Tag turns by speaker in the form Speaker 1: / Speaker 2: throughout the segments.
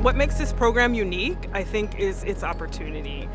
Speaker 1: What makes this program unique, I think, is its opportunity.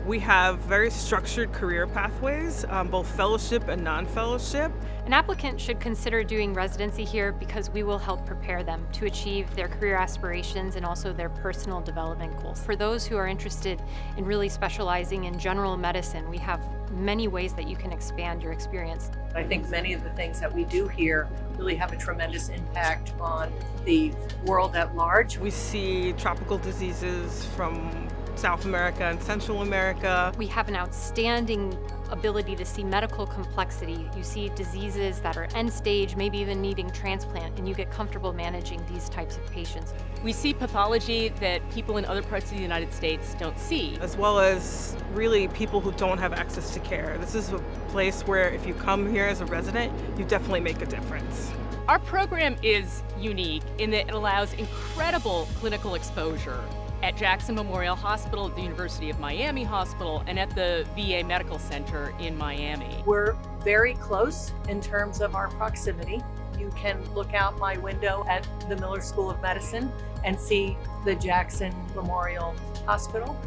Speaker 1: We have very structured career pathways, both fellowship and non-fellowship.
Speaker 2: An applicant should consider doing residency here because we will help prepare them to achieve their career aspirations and also their personal development goals. For those who are interested in really specializing in general medicine, we have many ways that you can expand your experience.
Speaker 3: I think many of the things that we do here really have a tremendous impact on the world at large.
Speaker 1: We see tropical diseases from South America and Central America.
Speaker 2: We have an outstanding ability to see medical complexity. You see diseases that are end stage, maybe even needing transplant, and you get comfortable managing these types of patients.
Speaker 4: We see pathology that people in other parts of the United States don't see.
Speaker 1: As well as really people who don't have access to care. This is a place where if you come here as a resident, you definitely make a difference.
Speaker 4: Our program is unique in that it allows incredible clinical exposure at Jackson Memorial Hospital, at the University of Miami Hospital, and at the VA Medical Center in Miami.
Speaker 3: We're very close in terms of our proximity. You can look out my window at the Miller School of Medicine and see the Jackson Memorial Hospital.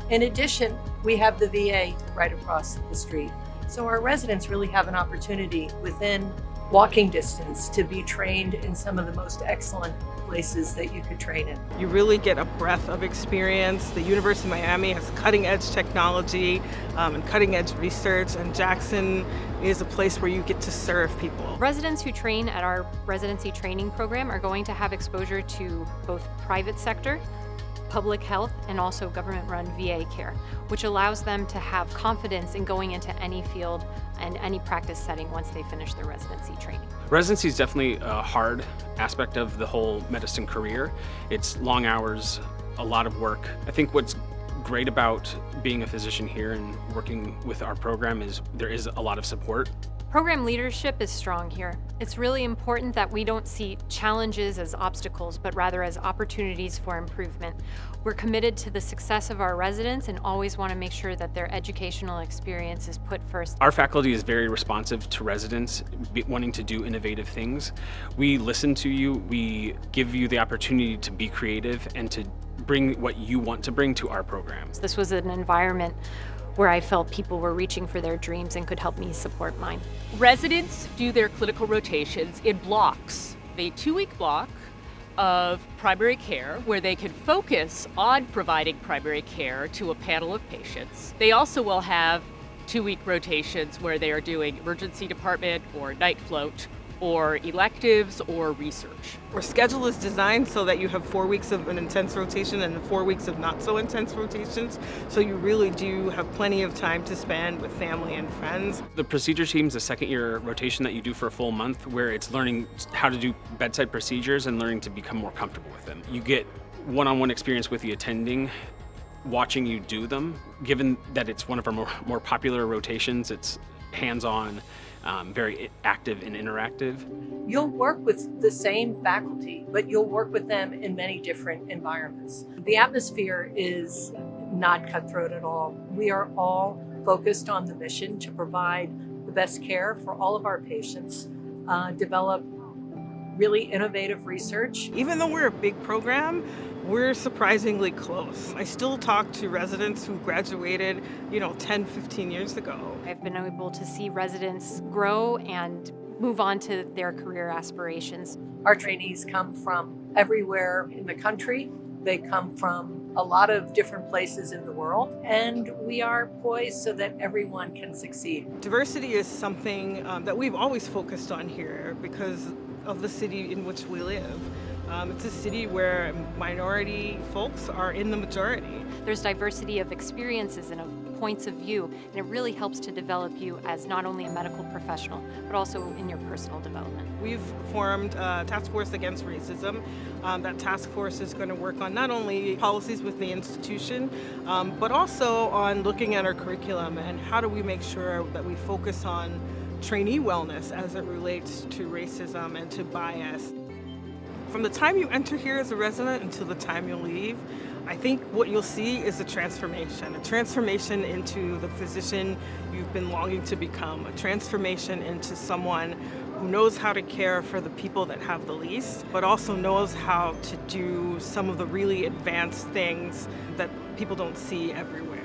Speaker 3: In addition, we have the VA right across the street. So our residents really have an opportunity within walking distance to be trained in some of the most excellent places that you could train in.
Speaker 1: You really get a breadth of experience. The University of Miami has cutting-edge technology and cutting-edge research, and Jackson is a place where you get to serve people.
Speaker 2: Residents who train at our residency training program are going to have exposure to both private sector, public health, and also government-run VA care, which allows them to have confidence in going into any field and any practice setting once they finish their residency training.
Speaker 5: Residency is definitely a hard aspect of the whole medicine career. It's long hours, a lot of work. I think what's great about being a physician here and working with our program is there is a lot of support.
Speaker 2: Program leadership is strong here. It's really important that we don't see challenges as obstacles, but rather as opportunities for improvement. We're committed to the success of our residents and always want to make sure that their educational experience is put first.
Speaker 5: Our faculty is very responsive to residents wanting to do innovative things. We listen to you, we give you the opportunity to be creative and to bring what you want to bring to our programs.
Speaker 2: This was an environment where I felt people were reaching for their dreams and could help me support mine.
Speaker 4: Residents do their clinical rotations in blocks. A 2-week block of primary care where they can focus on providing primary care to a panel of patients. They also will have 2-week rotations where they are doing emergency department or night float or electives or research.
Speaker 1: Our schedule is designed so that you have 4 weeks of an intense rotation and 4 weeks of not so intense rotations, so you really do have plenty of time to spend with family and friends.
Speaker 5: The procedure team's a second-year rotation that you do for a full month where it's learning how to do bedside procedures and learning to become more comfortable with them. You get one-on-one experience with the attending, watching you do them. Given that it's one of our more popular rotations, it's hands-on, very active and interactive.
Speaker 3: You'll work with the same faculty, but you'll work with them in many different environments. The atmosphere is not cutthroat at all. We are all focused on the mission to provide the best care for all of our patients, develop really innovative research.
Speaker 1: Even though we're a big program, we're surprisingly close. I still talk to residents who graduated, 10, 15 years ago.
Speaker 2: I've been able to see residents grow and move on to their career aspirations.
Speaker 3: Our trainees come from everywhere in the country. They come from a lot of different places in the world, and we are poised so that everyone can succeed.
Speaker 1: Diversity is something that we've always focused on here because of the city in which we live. It's a city where minority folks are in the majority.
Speaker 2: There's diversity of experiences and of points of view, and it really helps to develop you as not only a medical professional, but also in your personal development.
Speaker 1: We've formed a task force against racism. That task force is going to work on not only policies with the institution, but also on looking at our curriculum and how do we make sure that we focus on trainee wellness as it relates to racism and to bias. From the time you enter here as a resident until the time you leave, I think what you'll see is a transformation into the physician you've been longing to become, a transformation into someone who knows how to care for the people that have the least, but also knows how to do some of the really advanced things that people don't see everywhere.